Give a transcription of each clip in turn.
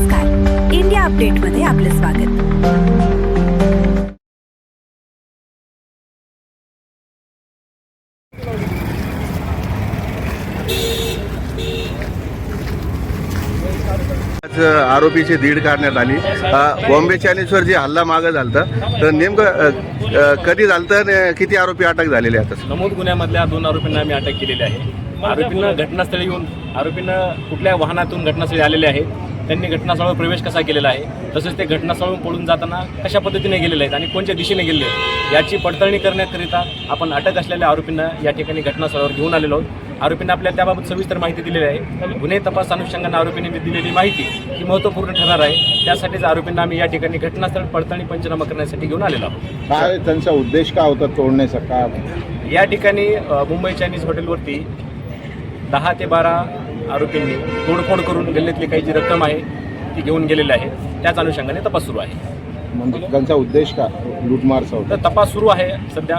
नमस्कार, इंडिया अपडेटमध्ये आपले स्वागत। आरोपीची दीड काढण्यात आली। बॉम्बे चायनीजवर जे हल्ला मागं झालता तर नेमकं कधी झालतं आणि किती आरोपी अटक झालेले आहेत? नमूद गुन्ह्यामधल्या 2 आरोपींना आम्ही अटक केलेली आहे। आरोपींना घटनास्थळी येऊन आरोपींना कुठल्या वाहनातून घटनास्थळी आलेले आहेत, त्यांनी घटनास्थळावर प्रवेश कसा केलेला आहे, तसेच ते घटनास्थळावरून पळून जाताना कशा पद्धतीने गेलेले आहेत आणि कोणत्या दिशेने गेलेले आहेत याची पडताळणी करण्याकरिता आपण अटक असलेल्या आरोपींना या ठिकाणी घटनास्थळावर घेऊन आलेलो आहोत। आरोपींना आपल्या त्याबाबत सविस्तर माहिती दिलेली आहे। गुन्हे तपास अनुषंगाने आरोपींनी दिलेली माहिती ही महत्त्वपूर्ण ठरणार आहे। त्यासाठीच आरोपींना आम्ही या ठिकाणी घटनास्थळ पडताळणी पंचनामा करण्यासाठी घेऊन आलेलो आहोत। काय त्यांचा उद्देश काय होता तोडण्याचा? का या ठिकाणी मुंबई चायनीज हॉटेलवरती 10 ते 12 आरोपींनी तोडफोड करून गल्लीतली काही जी रक्कम आहे ती घेऊन गेलेली आहे। त्याच अनुषंगाने तपास सुरू आहे। म्हणजे त्यांचा उद्देश का लूटमारचा होता? तर तपास सुरू आहे सध्या,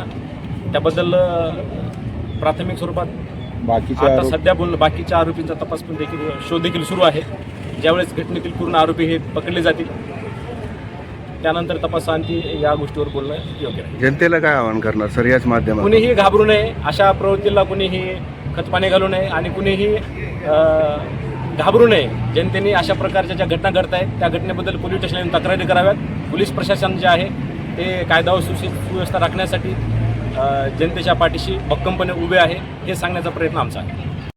त्याबद्दल प्राथमिक स्वरूपात आता सध्या बाकीच्या आरोपींचा तपास पण देखील शोध देखील सुरू आहे। ज्यावेळेस घटनेतील पूर्ण आरोपी हे पकडले जातील त्यानंतर तपासांती या गोष्टीवर बोलणं योग्य आहे। जनतेला काय आवाहन करणार सर याच माध्यमातून? कुणीही घाबरू नये, अशा प्रवृत्तीला कुणीही खतपाणी घालू नये आणि कुणीही घाबरू नये। जनतेने अशा प्रकारच्या ज्या घटना घडत आहेत त्या घटनेबद्दल पोलीस स्टेशनला येऊन तक्रारी कराव्यात। पोलीस प्रशासन जे आहे ते कायदा व सुव्यवस्था राखण्यासाठी जनतेच्या पाठीशी भक्कमपणे उभे आहे हे सांगण्याचा प्रयत्न आमचा आहे।